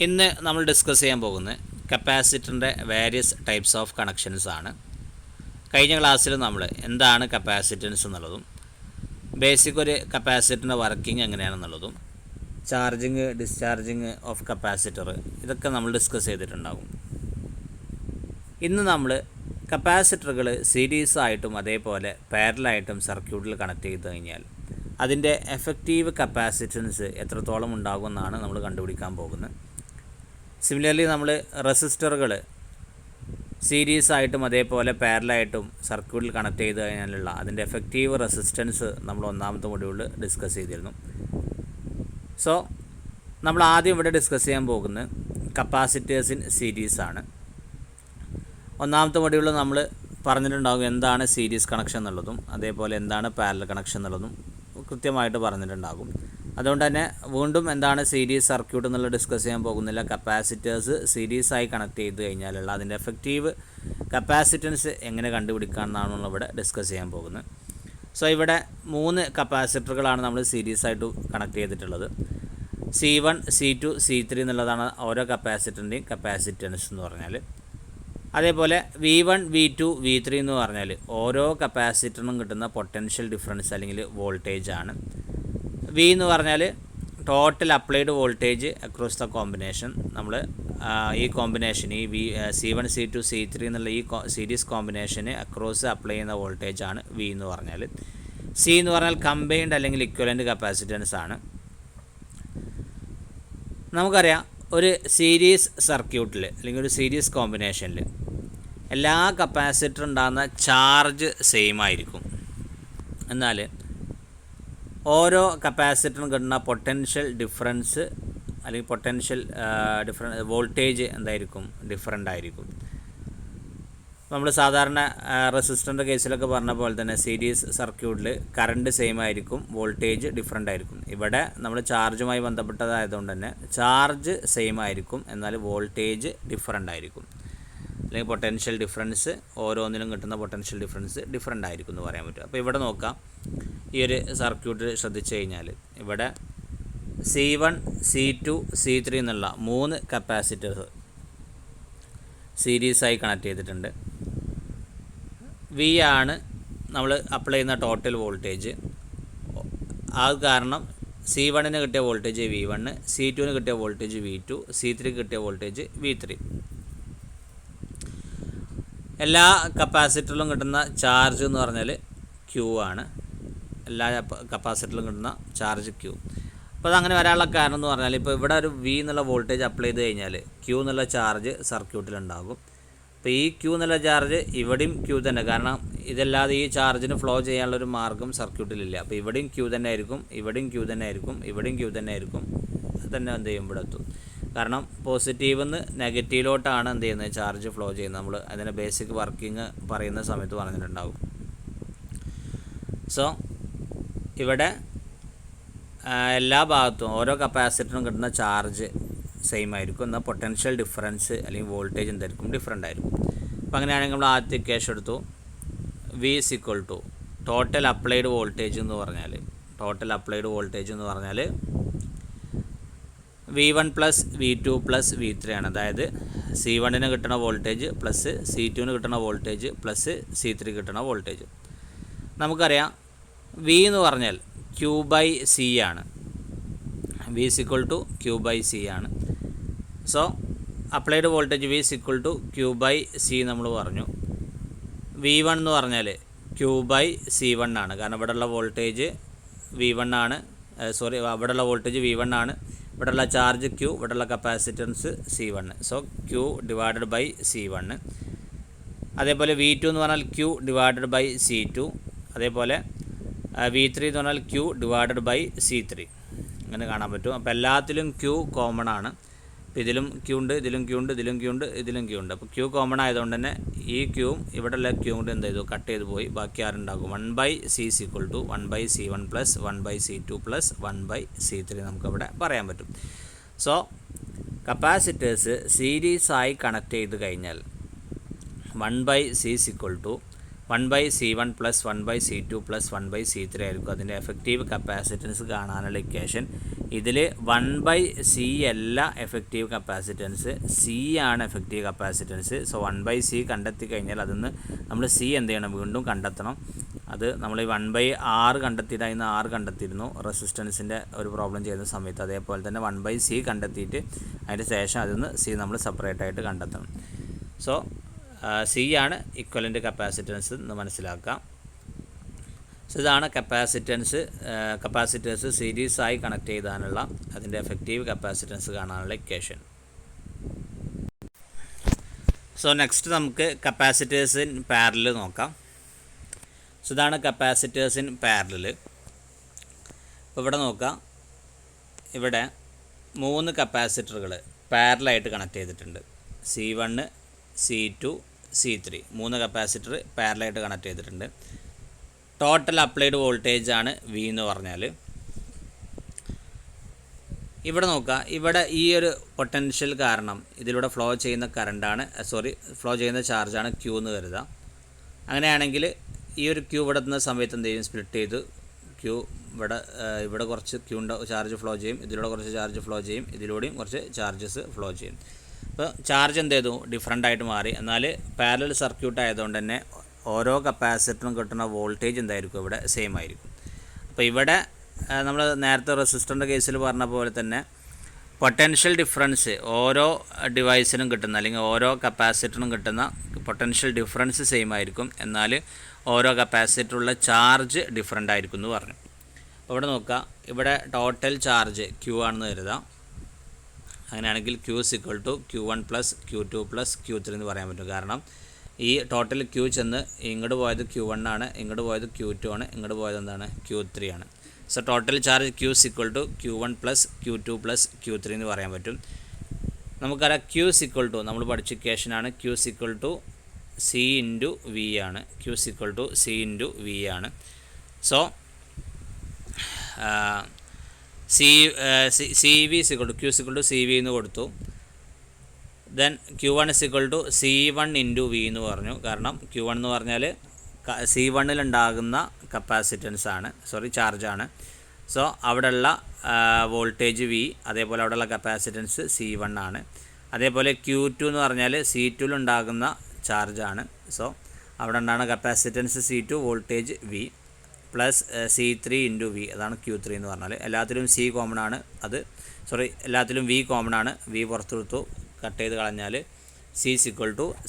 ഇന്ന് നമ്മൾ ഡിസ്കസ് ചെയ്യാൻ പോകുന്നത് കപ്പാസിറ്ററിൻ്റെ വേരിയസ് ടൈപ്സ് ഓഫ് കണക്ഷൻസ് ആണ്. കഴിഞ്ഞ ക്ലാസ്സിൽ നമ്മൾ എന്താണ് കപ്പാസിറ്റൻസ് എന്നുള്ളതും ബേസിക് ഒരു കപ്പാസിറ്ററിൻ്റെ വർക്കിംഗ് എങ്ങനെയാണെന്നുള്ളതും ചാർജിങ് ഡിസ്ചാർജിങ് ഓഫ് കപ്പാസിറ്റർ ഇതൊക്കെ നമ്മൾ ഡിസ്കസ് ചെയ്തിട്ടുണ്ടാകും. ഇന്ന് നമ്മൾ കപ്പാസിറ്ററുകൾ സീരീസ് ആയിട്ടും അതേപോലെ പാരലായിട്ടും സർക്യൂട്ടിൽ കണക്ട് ചെയ്ത് കഴിഞ്ഞാൽ അതിൻ്റെ എഫക്റ്റീവ് കപ്പാസിറ്റൻസ് എത്രത്തോളം ഉണ്ടാകുമെന്നാണ് നമ്മൾ കണ്ടുപിടിക്കാൻ പോകുന്നത്. സിമിലർലി നമ്മൾ റെസിസ്റ്ററുകൾ സീരീസ് ആയിട്ടും അതേപോലെ പാരലായിട്ടും സർക്യൂട്ടിൽ കണക്ട് ചെയ്ത് കഴിഞ്ഞാലുള്ള അതിൻ്റെ എഫക്റ്റീവ് റെസിസ്റ്റൻസ് നമ്മൾ ഒന്നാമത്തെ മൊഡ്യൂളിൽ ഡിസ്കസ് ചെയ്തിരുന്നു. സോ നമ്മൾ ആദ്യം ഇവിടെ ഡിസ്കസ് ചെയ്യാൻ പോകുന്നത് കപ്പാസിറ്റേഴ്സ് ഇൻ സീരീസ് ആണ്. ഒന്നാമത്തെ മൊഡ്യൂളിൽ നമ്മൾ പറഞ്ഞിട്ടുണ്ടാകും എന്താണ് സീരീസ് കണക്ഷൻ എന്നുള്ളതും അതേപോലെ എന്താണ് പാരലൽ കണക്ഷൻ എന്നുള്ളതും കൃത്യമായിട്ട് പറഞ്ഞിട്ടുണ്ടാകും. അതുകൊണ്ട് തന്നെ വീണ്ടും എന്താണ് സീരീസ് സർക്യൂട്ട് എന്നുള്ളത് ഡിസ്കസ് ചെയ്യാൻ പോകുന്നില്ല. കപ്പാസിറ്റേഴ്സ് സീരീസായി കണക്ട് ചെയ്ത് കഴിഞ്ഞാലുള്ള അതിൻ്റെ എഫക്റ്റീവ് കപ്പാസിറ്റൻസ് എങ്ങനെ കണ്ടുപിടിക്കാമെന്നാണ് ഇവിടെ ഡിസ്കസ് ചെയ്യാൻ പോകുന്നത്. സോ ഇവിടെ 3 കപ്പാസിറ്ററുകളാണ് നമ്മൾ സീരീസായിട്ട് കണക്ട് ചെയ്തിട്ടുള്ളത്. C1, C2, C3 എന്നുള്ളതാണ് ഓരോ കപ്പാസിറ്ററിൻ്റെയും കപ്പാസിറ്റൻസ് എന്ന് പറഞ്ഞാൽ. അതേപോലെ V1, V2, V3 എന്ന് പറഞ്ഞാൽ ഓരോ കപ്പാസിറ്ററിനും കിട്ടുന്ന പൊട്ടൻഷ്യൽ ഡിഫറൻസ് അല്ലെങ്കിൽ വോൾട്ടേജ് ആണ്. V എന്ന് പറഞ്ഞാൽ total applied voltage across the combination. നമ്മൾ ഈ കോമ്പിനേഷൻ ഈ C1, C2, C3 എന്നുള്ള ഈ സീരീസ് കോമ്പിനേഷന് അക്രോസ് അപ്ലൈ ചെയ്യുന്ന വോൾട്ടേജ് ആണ് V എന്ന് പറഞ്ഞാൽ. C എന്ന് പറഞ്ഞാൽ കമ്പൈൻഡ് അല്ലെങ്കിൽ ഇക്വലൻ്റ് കപ്പാസിറ്റൻസ് ആണ്. നമുക്കറിയാം ഒരു സീരീസ് സർക്യൂട്ടിൽ അല്ലെങ്കിൽ ഒരു സീരീസ് കോമ്പിനേഷനിൽ എല്ലാ കപ്പാസിറ്റർ ഉണ്ടാകുന്ന ചാർജ് സെയിം ആയിരിക്കും. എന്നാൽ ഓരോ കപ്പാസിറ്ററിനും കിട്ടുന്ന പൊട്ടൻഷ്യൽ ഡിഫറൻസ് അല്ലെങ്കിൽ പൊട്ടൻഷ്യൽ വോൾട്ടേജ് എന്തായിരിക്കും ഡിഫറൻ്റ് ആയിരിക്കും. നമ്മൾ സാധാരണ റെസിസ്റ്ററിൻ്റെ കേസിലൊക്കെ പറഞ്ഞ പോലെ തന്നെ സീരീസ് സർക്യൂട്ടിൽ കറണ്ട് സെയിം ആയിരിക്കും, വോൾട്ടേജ് ഡിഫറൻ്റ് ആയിരിക്കും. ഇവിടെ നമ്മൾ ചാർജുമായി ബന്ധപ്പെട്ടതായതുകൊണ്ട് തന്നെ ചാർജ് സെയിം ആയിരിക്കും, എന്നാൽ വോൾട്ടേജ് ഡിഫറൻ്റ് ആയിരിക്കും. അല്ലെങ്കിൽ പൊട്ടൻഷ്യൽ ഡിഫറൻസ് ഓരോന്നിലും കിട്ടുന്ന പൊട്ടൻഷ്യൽ ഡിഫറൻസ് ഡിഫറൻ്റ് ആയിരിക്കും എന്ന് പറയാൻ പറ്റും. അപ്പോൾ ഇവിടെ നോക്കാം, ഈ ഒരു സർക്യൂട്ടിൽ ശ്രദ്ധിച്ചു കഴിഞ്ഞാൽ ഇവിടെ C1, C2, C3 എന്നുള്ള 3 കപ്പാസിറ്റേഴ്സ് സീരീസായി കണക്ട് ചെയ്തിട്ടുണ്ട്. V ആണ് നമ്മൾ അപ്ലൈ ചെയ്യുന്ന ടോട്ടൽ വോൾട്ടേജ്. അത് കാരണം C1 കിട്ടിയ വോൾട്ടേജ് V1, C2 കിട്ടിയ വോൾട്ടേജ് V2, C3 കിട്ടിയ വോൾട്ടേജ് V3. എല്ലാ കപ്പാസിറ്ററിലും കിട്ടുന്ന ചാർജ് എന്ന് പറഞ്ഞാൽ Q ആണ്. എല്ലാ കപ്പാസിറ്ററിലും കിട്ടുന്ന ചാർജ് Q. അപ്പോൾ അതങ്ങനെ വരാനുള്ള കാരണം എന്ന് പറഞ്ഞാൽ ഇപ്പോൾ ഇവിടെ ഒരു V എന്നുള്ള വോൾട്ടേജ് അപ്ലൈ ചെയ്ത് കഴിഞ്ഞാൽ Q എന്നുള്ള ചാർജ് സർക്യൂട്ടിലുണ്ടാകും. അപ്പോൾ ഈ Q എന്നുള്ള ചാർജ് ഇവിടെയും Q തന്നെ, കാരണം ഇതല്ലാതെ ഈ ചാർജിന് ഫ്ലോ ചെയ്യാനുള്ളൊരു മാർഗ്ഗം സർക്യൂട്ടിലില്ല. അപ്പോൾ ഇവിടെയും Q തന്നെ ആയിരിക്കും, ഇവിടെയും Q തന്നെ ആയിരിക്കും, ഇവിടെയും Q തന്നെ ആയിരിക്കും. തന്നെ എന്ത് ചെയ്യും ഇവിടെ എത്തും. കാരണം പോസിറ്റീവ് നിന്ന് നെഗറ്റീവിലോട്ടാണ് എന്ത് ചെയ്യുന്നത് ചാർജ് ഫ്ലോ ചെയ്യുന്നത്. നമ്മൾ അതിൻ്റെ ബേസിക് വർക്കിംഗ് പറയുന്ന സമയത്ത് പറഞ്ഞിട്ടുണ്ടാകും. സോ ഇവിടെ എല്ലാ ഭാഗത്തും ഓരോ കപ്പാസിറ്ററിനും കിട്ടുന്ന ചാർജ് സെയിം ആയിരിക്കും, എന്നാൽ പൊട്ടൻഷ്യൽ ഡിഫറൻസ് അല്ലെങ്കിൽ വോൾട്ടേജ് എന്തായിരിക്കും ഡിഫറൻ്റ് ആയിരിക്കും. അപ്പോൾ അങ്ങനെയാണെങ്കിൽ നമ്മൾ ആദ്യത്തെ ഇക്വേഷൻ എടുത്തു. V = ടോട്ടൽ അപ്ലൈഡ് വോൾട്ടേജ് എന്ന് പറഞ്ഞാൽ V1 + V2 + V3 ആണ്. അതായത് C1 കിട്ടുന്ന വോൾട്ടേജ് പ്ലസ് C2 കിട്ടുന്ന വോൾട്ടേജ് പ്ലസ് C3 കിട്ടുന്ന വോൾട്ടേജ്. നമുക്കറിയാം V എന്ന് പറഞ്ഞാൽ Q/C ആണ്. V = Q/C ആണ്. So applied voltage V = Q/C നമ്മൾ പറഞ്ഞു. V1 എന്ന് പറഞ്ഞാൽ Q/C1 ആണ്, കാരണം ഇവിടെയുള്ള വോൾട്ടേജ് V1 ആണ്. ഇവിടെയുള്ള വോൾട്ടേജ് V1 ആണ്, ഇവിടെയുള്ള ചാർജ് Q, ഇവിടെയുള്ള കപ്പാസിറ്റൻസ് C1. So Q/C1. അതേപോലെ V2 എന്ന് പറഞ്ഞാൽ Q/C2. അതേപോലെ V3 എന്ന് പറഞ്ഞാൽ Q/C3. അങ്ങനെ കാണാൻ പറ്റും. അപ്പോൾ എല്ലാത്തിലും Q കോമൺ ആണ്. അപ്പോൾ ഇതിലും Q ഉണ്ട്, ഇതിലും Q ഉണ്ട്, ഇതിലും Q ഉണ്ട്, ഇതിലും Q ഉണ്ട്. അപ്പോൾ Q കോമൺ ആയതുകൊണ്ട് തന്നെ ഈ Qയും ഇവിടെയുള്ള Q കൊണ്ട് എന്ത് ചെയ്തു കട്ട് ചെയ്ത് പോയി, ബാക്കി ആരുണ്ടാകും 1/C = 1/C1 + 1/C2 + 1/C3 നമുക്കവിടെ പറയാൻ പറ്റും. സോ കപ്പാസിറ്റേഴ്സ് സീരീസായി കണക്ട് ചെയ്ത് കഴിഞ്ഞാൽ 1/C = 1/C1 + 1/C2 + 1/C3 ആയിരിക്കും അതിൻ്റെ എഫക്റ്റീവ് കപ്പാസിറ്റൻസ് കാണാനുള്ള ഇക്വേഷൻ. ഇതിൽ 1/c അല്ല എഫക്റ്റീവ് കപ്പാസിറ്റൻസ്, സി ആണ് എഫക്റ്റീവ് കപ്പാസിറ്റൻസ്. സോ 1/c കണ്ടെത്തി കഴിഞ്ഞാൽ അതിൽ നിന്ന് നമ്മൾ സി എന്ത് ചെയ്യണം, വീണ്ടും കണ്ടെത്തണം. അത് നമ്മൾ ഈ 1/r കണ്ടെത്തിയിട്ട് അതിന് r കണ്ടെത്തിയിരുന്നു റെസിസ്റ്റൻസിൻ്റെ ഒരു പ്രോബ്ലം ചെയ്യുന്ന സമയത്ത്. അതേപോലെ തന്നെ 1/c കണ്ടെത്തിയിട്ട് അതിന് ശേഷം അതിൽ നിന്ന് സി നമ്മൾ സെപ്പറേറ്റ് ആയിട്ട് കണ്ടെത്തണം. സോ സി ആണ് ഇക്വലൻ്റ് കപ്പാസിറ്റൻസ് എന്ന് മനസ്സിലാക്കാം. സോ ഇതാണ് കപ്പാസിറ്റൻസ് സീരീസായി കണക്ട് ചെയ്താനുള്ള അതിൻ്റെ എഫക്റ്റീവ് കപ്പാസിറ്റൻസ് കാണാനുള്ള ഇക്വേഷൻ. സോ നെക്സ്റ്റ് നമുക്ക് കപ്പാസിറ്റേഴ്സ് ഇൻ പാരലൽ നോക്കാം. സോ ഇതാണ് കപ്പാസിറ്റേഴ്സ് ഇൻ പാരലൽ. ഇപ്പോൾ ഇവിടെ നോക്കാം, ഇവിടെ 3 കപ്പാസിറ്ററുകൾ പാരലായിട്ട് കണക്ട് ചെയ്തിട്ടുണ്ട്. C1, C2, C3 3 കപ്പാസിറ്റർ പാരലായിട്ട് കണക്ട് ചെയ്തിട്ടുണ്ട്. ടോട്ടൽ അപ്ലൈഡ് വോൾട്ടേജ് ആണ് V എന്ന് പറഞ്ഞാൽ. ഇവിടെ നോക്കുക, ഇവിടെ ഈ ഒരു പൊട്ടൻഷ്യൽ കാരണം ഇതിലൂടെ ഫ്ലോ ചെയ്യുന്ന ഫ്ലോ ചെയ്യുന്ന ചാർജാണ് Q എന്ന് കരുതുക. അങ്ങനെയാണെങ്കിൽ ഈ ഒരു Q ഇവിടെ എത്തുന്ന സമയത്ത് എന്ത് ചെയ്യും, സ്പ്ലിറ്റ് ചെയ്ത് Q ഇവിടെ കുറച്ച് ചാർജ് ഫ്ലോ ചെയ്യും, ഇതിലൂടെ കുറച്ച് ചാർജ് ഫ്ലോ ചെയ്യും, ഇതിലൂടെയും കുറച്ച് ചാർജസ് ഫ്ലോ ചെയ്യും. അപ്പോൾ ചാർജ് എന്ത് ചെയ്തു, ഡിഫറൻ്റ് ആയിട്ട് മാറി. എന്നാൽ പാരലൽ സർക്യൂട്ട് ആയതുകൊണ്ട് തന്നെ ഓരോ കപ്പാസിറ്ററിനും കിട്ടുന്ന വോൾട്ടേജ് എന്തായിരിക്കും, ഇവിടെ സെയിം ആയിരിക്കും. അപ്പോൾ ഇവിടെ നമ്മൾ നേരത്തെ റെസിസ്റ്ററിൻ്റെ കേസിൽ പറഞ്ഞ പോലെ തന്നെ പൊട്ടൻഷ്യൽ ഡിഫറൻസ് ഓരോ ഡിവൈസിനും കിട്ടുന്ന, അല്ലെങ്കിൽ ഓരോ കപ്പാസിറ്ററിനും കിട്ടുന്ന പൊട്ടൻഷ്യൽ ഡിഫറൻസ് സെയിം ആയിരിക്കും. എന്നാൽ ഓരോ കപ്പാസിറ്ററുള്ള ചാർജ് ഡിഫറൻ്റ് ആയിരിക്കും എന്ന് പറഞ്ഞു. അപ്പോൾ ഇവിടെ നോക്കുക, ഇവിടെ ടോട്ടൽ ചാർജ് Q ആണെന്ന് കരുതാം. അങ്ങനെയാണെങ്കിൽ Q = Q1 + Q2 + Q3 എന്ന് പറയാൻ പറ്റും. കാരണം ഈ ടോട്ടൽ Q ചെന്ന് ഇങ്ങോട്ട് പോയത് Q1 ആണ്, ഇങ്ങോട്ട് പോയത് Q2 ആണ്, ഇങ്ങോട്ട് പോയത് എന്താണ്, Q3 ആണ്. So total charge Q = Q1 + Q2 + Q3 എന്ന് പറയാൻ പറ്റും. നമുക്കറിയാം Q = നമ്മൾ പഠിച്ച ഇക്വേഷനാണ്, Q = C × V ആണ്. Q = C × V ആണ്. സോ CV = Q = CV എന്ന് കൊടുത്തു. ദെൻ Q1 = C1 × V എന്ന് പറഞ്ഞു. കാരണം Q1 എന്ന് പറഞ്ഞാൽ C1 ഉണ്ടാകുന്ന കപ്പാസിറ്റൻസ് ആണ്, ചാർജാണ്. സോ അവിടെയുള്ള വോൾട്ടേജ് V, അതേപോലെ അവിടെയുള്ള കപ്പാസിറ്റൻസ് C1 ആണ്. അതേപോലെ Q2 എന്ന് പറഞ്ഞാൽ C2 ഉണ്ടാകുന്ന ചാർജാണ്. സോ അവിടെ ഉണ്ടാകുന്ന capacitance C2, voltage V plus C3 × V, അതാണ് Q3 എന്ന് പറഞ്ഞാൽ. എല്ലാത്തിലും C കോമൺ ആണ്, എല്ലാത്തിലും V കോമൺ ആണ്. V പുറത്തെടുത്തു, കട്ട് ചെയ്ത് കളഞ്ഞാൽ C =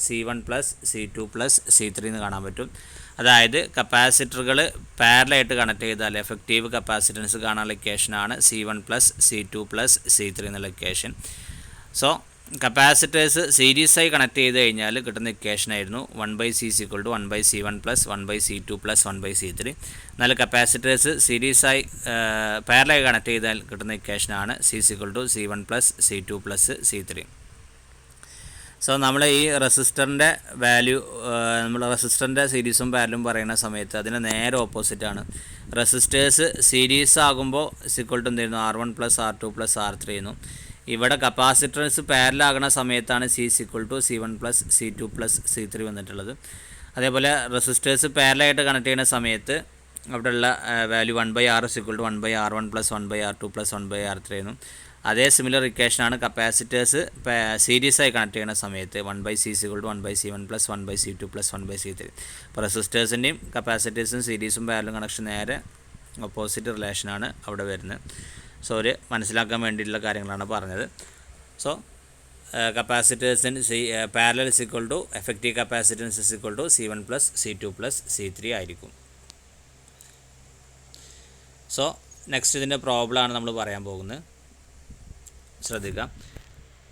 C1 + C2 + C3 എന്ന് കാണാൻ പറ്റും. അതായത് കപ്പാസിറ്ററുകൾ പാരലായിട്ട് കണക്ട് ചെയ്താൽ എഫക്റ്റീവ് കപ്പാസിറ്റൻസ് കാണാനുള്ള ഇക്വേഷനാണ് C1 + C2 + C3 എന്നുള്ള ഇക്വേഷൻ. സോ കപ്പാസിറ്റേഴ്സ് സീരീസായി കണക്ട് ചെയ്ത് കഴിഞ്ഞാൽ കിട്ടുന്ന ഇക്വേഷനായിരുന്നു 1/C = 1/C1 + 1/C2 + 1/C3. എന്നാൽ കപ്പാസിറ്റേഴ്സ് സീരീസായി പാരലായി കണക്ട് ചെയ്താൽ കിട്ടുന്ന ഇക്വേഷനാണ് C = C1 + C2 + C3. So നമ്മൾ ഈ റെസിസ്റ്ററിൻ്റെ വാല്യൂ, നമ്മൾ റെസിസ്റ്ററിൻ്റെ സീരീസും പാരലും പറയുന്ന സമയത്ത് അതിന് നേരെ ഓപ്പോസിറ്റാണ്. റെസിസ്റ്റേഴ്സ് സീരീസ് ആകുമ്പോൾ എന്തായിരുന്നു, R1 + R2 + R3 എന്നും. ഇവിടെ കപ്പാസിറ്റൻസ് പാരലാകുന്ന സമയത്താണ് C = C1 + C2 + C3 വന്നിട്ടുള്ളത്. അതേപോലെ റെസിസ്റ്റേഴ്സ് പാരലായിട്ട് കണക്ട് ചെയ്യുന്ന സമയത്ത് അവിടെയുള്ള value 1/R = 1/R1 + 1/R2 + 1/R3 എന്നും. അതേ സിമിലർ ഇക്വേഷനാണ് കപ്പാസിറ്റേഴ്സ് സീരീസായി കണക്ട് ചെയ്യുന്ന സമയത്ത് 1/C = 1/C1 + 1/C2 + 1/C3. അപ്പോൾ റെസിസ്റ്റേഴ്സിൻ്റെയും കപ്പാസിറ്റേഴ്സും സീരീസും പാരലും കണക്ഷൻ നേരെ ഓപ്പോസിറ്റ് റിലേഷനാണ് അവിടെ വരുന്നത്. സോ ഒരു മനസ്സിലാക്കാൻ വേണ്ടിയിട്ടുള്ള കാര്യങ്ങളാണ് പറഞ്ഞത്. സോ കപ്പാസിറ്റേഴ്സിന് parallel = effective capacitance = C1 + C2 + C3 ആയിരിക്കും. സോ നെക്സ്റ്റ് ഇതിൻ്റെ പ്രോബ്ലമാണ് നമ്മൾ പറയാൻ പോകുന്നത്. ശ്രദ്ധിക്കാം.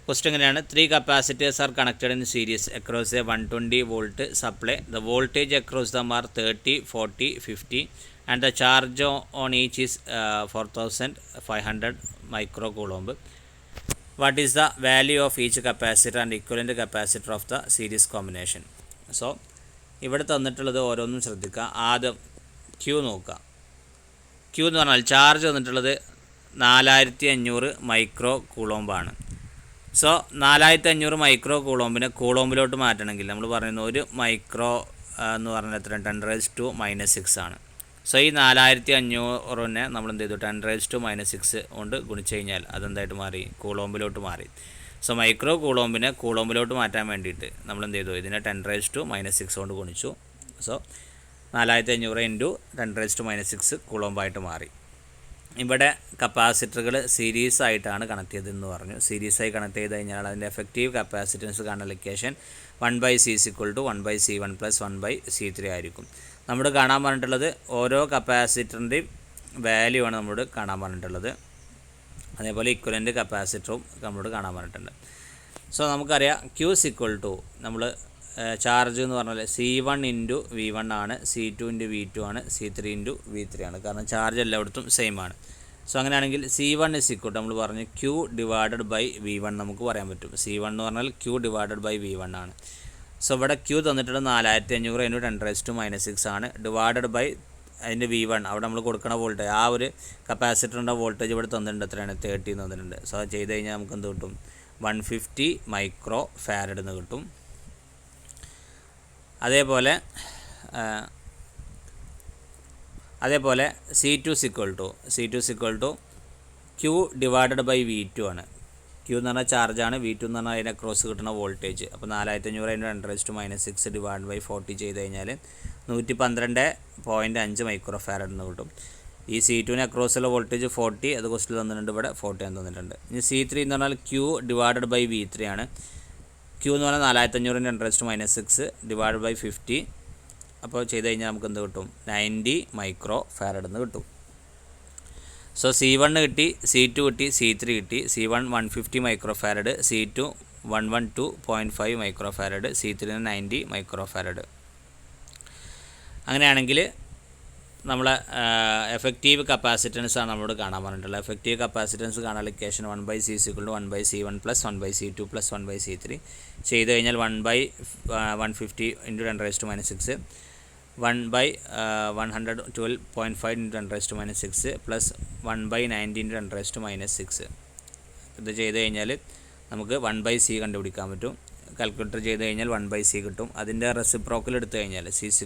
ക്വസ്റ്റ്യൻ എങ്ങനെയാണ്, 3 capacitors are connected in series across a 120 volt supply. The voltage across them are 30, 40, 50 and the charge on each is 4500 microcoulomb. What is the value of each capacitor and equivalent capacitor of the series combination? So ഇവിടെ തന്നിട്ടുള്ളത് ഓരോന്നും ശ്രദ്ധിക്കുക. ആദ്യം Q നോക്കുക. Q എന്ന് പറഞ്ഞാൽ charge തന്നിട്ടുള്ളത് 4500 micro കൂളോംബാണ്. So 4500 micro കൂളോംബിനെ കൂളോംബിലോട്ട് മാറ്റണമെങ്കിൽ നമ്മൾ പറയുന്ന 1 മൈക്രോ എന്ന് പറഞ്ഞാൽ എത്ര, 10⁻⁻⁶ ആണ്. സോ ഈ 4500 നമ്മൾ എന്ത് ചെയ്തു 10⁻⁻6 കൊണ്ട് ഗുണിച്ച് കഴിഞ്ഞാൽ അതെന്തായിട്ട് മാറി, കൂളോമ്പിലോട്ട് മാറി. സോ മൈക്രോ കൂളോമ്പിനെ കൂളോമ്പിലോട്ട് മാറ്റാൻ വേണ്ടിയിട്ട് നമ്മൾ എന്ത് ചെയ്തു, ഇതിനെ 10⁻⁻6 കൊണ്ട് ഗുണിച്ചു. സോ 4500 ഇൻറ്റു 10⁻⁻6 കൂളോമ്പായിട്ട് മാറി. ഇവിടെ കപ്പാസിറ്ററുകൾ സീരീസ് ആയിട്ടാണ് കണക്ട് ചെയ്തതെന്ന് പറഞ്ഞു. സീരീസായി കണക്ട് ചെയ്ത് കഴിഞ്ഞാൽ അതിൻ്റെ എഫക്റ്റീവ് കപ്പാസിറ്റൻസ് കാണാനുള്ള ഇക്വേഷൻ 1/C = 1/C1 + 1/C3 ആയിരിക്കും. നമ്മൾ കാണാൻ പറഞ്ഞിട്ടുള്ളത് ഓരോ കപ്പാസിറ്ററിൻ്റെയും വാല്യൂ ആണ് നമ്മളോട് കാണാൻ പറഞ്ഞിട്ടുള്ളത്. അതേപോലെ ഇക്വലൻ്റ് കപ്പാസിറ്ററും നമ്മളോട് കാണാൻ പറഞ്ഞിട്ടുണ്ട്. സോ നമുക്കറിയാം Q = നമ്മൾ ചാർജ് എന്ന് പറഞ്ഞാൽ C1 × V1 ആണ്, C2 × V2 ആണ്, C3 × V3 ആണ്. കാരണം ചാർജ് എല്ലായിടത്തും സെയിം ആണ്. സോ അങ്ങനെയാണെങ്കിൽ C1 = നമ്മൾ പറഞ്ഞു Q/V1 നമുക്ക് പറയാൻ പറ്റും. C1 എന്ന് പറഞ്ഞാൽ Q/V1 ആണ്. സോ ഇവിടെ Q തന്നിട്ടുള്ളത് 4500 × 10⁻⁻6 ആണ്, ഡിവൈഡഡ് ബൈ അതിൻ്റെ V1 അവിടെ നമ്മൾ കൊടുക്കുന്ന വോൾട്ടേജ്, ആ ഒരു കപ്പാസിറ്ററിൻ്റെ വോൾട്ടേജ് ഇവിടെ തന്നിട്ടുണ്ട്. എത്രയാണ് 30 തന്നിട്ടുണ്ട്. സോ അത് ചെയ്ത് കഴിഞ്ഞാൽ നമുക്ക് എന്ത് കിട്ടും, 150 മൈക്രോ ഫാരഡ് എന്ന് കിട്ടും. അതേപോലെ C2 = Q/V2 ആണ്. Q എന്ന് പറഞ്ഞാൽ ചാർജാണ്, V2 എന്ന് പറഞ്ഞാൽ അതിനെ ക്രോസ് കിട്ടുന്ന വോൾട്ടേജ്. അപ്പോൾ 4500 × 10⁻⁻6 ചെയ്ത് കഴിഞ്ഞാൽ 112.5 മൈക്രോ ഫാരഡ് എന്ന് കിട്ടും. ഈ C2ന് അക്രോസുള്ള വോൾട്ടേജ് 40, അത് ക്വസ്റ്റിൽ തന്നിട്ടുണ്ട്, ഇവിടെ 40 എന്ന് തന്നിട്ടുണ്ട്. ഇനി C3 എന്ന് പറഞ്ഞാൽ Q/V3 ആണ്. Q എന്ന് പറഞ്ഞാൽ 4500 × 10⁻⁻6 / 50. അപ്പോൾ ചെയ്ത് കഴിഞ്ഞാൽ നമുക്ക് എന്ത് കിട്ടും, 90 മൈക്രോ ഫാരഡ് എന്ന് കിട്ടും. സോ C1 കിട്ടി, C2 കിട്ടി, C3 കിട്ടി. C1 150 micro farad, C2 112.5 micro farad, C3 90 micro farad. അങ്ങനെയാണെങ്കിൽ നമ്മളെ എഫക്റ്റീവ് കപ്പാസിറ്റൻസ് ആണ് നമ്മളോട് കാണാൻ പറഞ്ഞിട്ടുള്ളത്. എഫക്റ്റീവ് കപ്പാസിറ്റൻസ് കാണാനുള്ള equation 1/C = 1/C1 + 1/C2 + 1/C3 ചെയ്ത് കഴിഞ്ഞാൽ 1/150 × 10⁻⁻6 1/112.5 × 10⁻⁻6 + 1/90 × 10⁻⁻6. ഇത് ചെയ്ത് കഴിഞ്ഞാൽ നമുക്ക് 1/C കണ്ടുപിടിക്കാൻ പറ്റും. കാൽക്കുലേറ്റർ ചെയ്ത് കഴിഞ്ഞാൽ 1/C കിട്ടും. അതിൻ്റെ റെസിപ്രോക്കൽ എടുത്തു കഴിഞ്ഞാൽ C =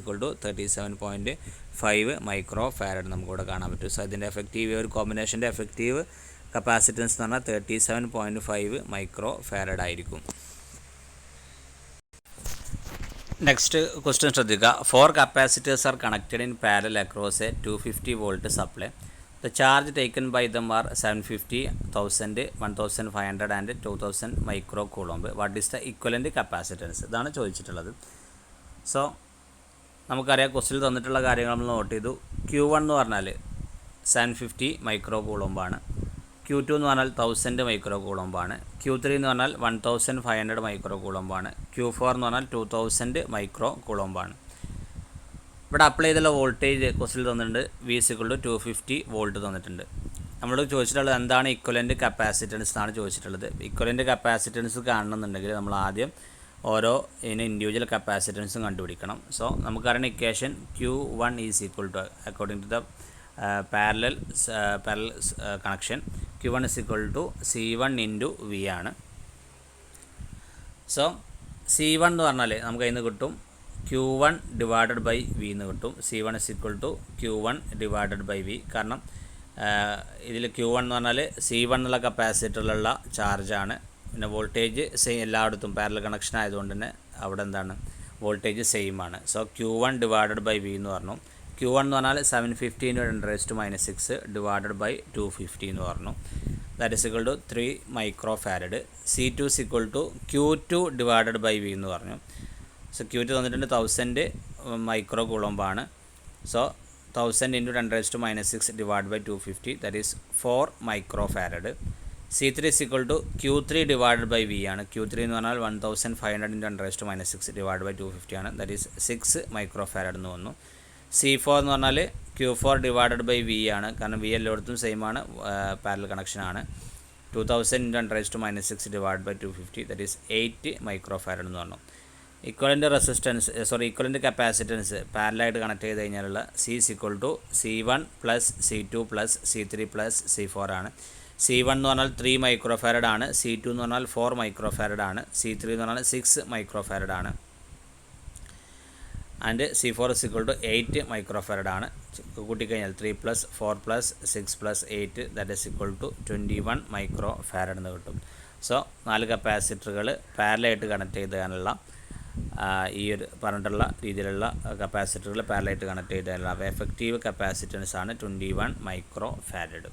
37.5 മൈക്രോ ഫാരഡ് നമുക്കിവിടെ കാണാൻ പറ്റും. സോ അതിൻ്റെ എഫക്റ്റീവ്, ഒരു കോമ്പിനേഷൻ്റെ എഫക്റ്റീവ് കപ്പാസിറ്റൻസ് എന്ന് പറഞ്ഞാൽ 37.5 മൈക്രോ ഫാരഡ് ആയിരിക്കും. നെക്സ്റ്റ് ക്വസ്റ്റ്യൻ ശ്രദ്ധിക്കുക. 4 capacitors are connected in parallel across a 250 volt supply. The charge taken by them are 750, 1000, 1500 and 2000 microcoulomb. What is the equivalent capacitance? ഇതാണ് ചോദിച്ചിട്ടുള്ളത്. സോ നമുക്കറിയാം, ക്വസ്റ്റിൽ തന്നിട്ടുള്ള കാര്യങ്ങൾ നമ്മൾ നോട്ട് ചെയ്തു. Q1 എന്ന് പറഞ്ഞാൽ 750 മൈക്രോ കൂളോമ്പാണ്. Q2 എന്ന് പറഞ്ഞാൽ 1000 മൈക്രോ കൂളോമ്പാണ്. Q3 എന്ന് പറഞ്ഞാൽ 1500 മൈക്രോ കൂളോമ്പാണ്. Q4 എന്ന് പറഞ്ഞാൽ 2000 മൈക്രോ കൂളോമ്പാണ്. ഇവിടെ അപ്ലൈ ചെയ്തുള്ള വോൾട്ടേജ് ക്വസ്റ്റിൽ തന്നിട്ടുണ്ട്. V = 250 വോൾട്ട് തന്നിട്ടുണ്ട്. നമ്മളോട് ചോദിച്ചിട്ടുള്ളത് എന്താണ് ഇക്വലൻ്റ് കപ്പാസിറ്റൻസ് എന്നാണ് ചോദിച്ചിട്ടുള്ളത്. ഇക്വലൻ്റ് കപ്പാസിറ്റൻസ് കാണണമെന്നുണ്ടെങ്കിൽ നമ്മൾ ആദ്യം ഓരോ ഇൻഡിവിജ്വൽ കപ്പാസിറ്റൻസും കണ്ടുപിടിക്കണം. സോ നമുക്കറിയുന്ന equation Q1 = according to the parallel connection Q1 = C1 × V ആണ്. സോ C1 എന്ന് പറഞ്ഞാൽ നമുക്ക് അതിൽ നിന്ന് കിട്ടും Q1/V എന്ന് കിട്ടും. C1 = Q1/V. കാരണം ഇതിൽ Q1 എന്ന് പറഞ്ഞാൽ C1 എന്നുള്ള കപ്പാസിറ്ററിലുള്ള ചാർജാണ്. പിന്നെ വോൾട്ടേജ് സെയിം, എല്ലായിടത്തും പാരലൽ കണക്ഷൻ ആയതുകൊണ്ട് തന്നെ അവിടെ എന്താണ്, വോൾട്ടേജ് സെയിം ആണ്. സോ Q1/V എന്ന് പറഞ്ഞു. Q1 എന്ന് പറഞ്ഞാൽ 750 × 10⁻⁻6 / 250 എന്ന് പറഞ്ഞു. That is equal to 3 micro farad. C2 = Q2/V എന്ന് പറഞ്ഞു. സോ Q2 തന്നിട്ടുണ്ട് 1000 മൈക്രോ കൂളോമ്പാണ്. So 1000 × 10⁻⁻6 / 250, that is 4 micro farad. C3 = Q3/V ആണ്. Q3 എന്ന് പറഞ്ഞാൽ 1500 × 10⁻⁻6 / 250 ആണ്. ദാറ്റ് ഈസ് 6 മൈക്രോ ഫാരഡ് എന്ന് വന്നു. C4 എന്ന് പറഞ്ഞാൽ Q4/V ആണ്. കാരണം V എല്ലായിടത്തും സെയിം ആണ്, പാരലൽ കണക്ഷനാണ്. 2000 × 10⁻⁻6 / 250, ദാറ്റ് ഈസ് 8 മൈക്രോ ഫാരഡ് എന്ന് പറഞ്ഞു. ഇക്വലൻ്റ് കപ്പാസിറ്റൻസ് പാരലായിട്ട് കണക്ട് ചെയ്ത് കഴിഞ്ഞാലുള്ള C = C1 + C2 + C3 + C4 ആണ്. C1 എന്ന് പറഞ്ഞാൽ 3 മൈക്രോ ഫാരഡ് ആണ്. C2 എന്ന് പറഞ്ഞാൽ 4 മൈക്രോ ഫാരഡ് ആണ്. C3 എന്ന് പറഞ്ഞാൽ 6 മൈക്രോ ഫാരഡ് ആണ്. And C4 is equal to 8 micro farad ആണ്. കൂട്ടിക്കഴിഞ്ഞാൽ 3 + 4 + 6 + 8 that is equal to 21 micro farad എന്ന് കിട്ടും. സോ 4 കപ്പാസിറ്ററുകൾ പാരലായിട്ട് കണക്ട് ചെയ്താനുള്ള ഈ ഒരു പറഞ്ഞിട്ടുള്ള രീതിയിലുള്ള കപ്പാസിറ്ററുകൾ പാരലായിട്ട് കണക്ട് ചെയ്താലുള്ള എഫക്റ്റീവ് കപ്പാസിറ്റൻസ് ആണ് 21 മൈക്രോ ഫാരഡ്.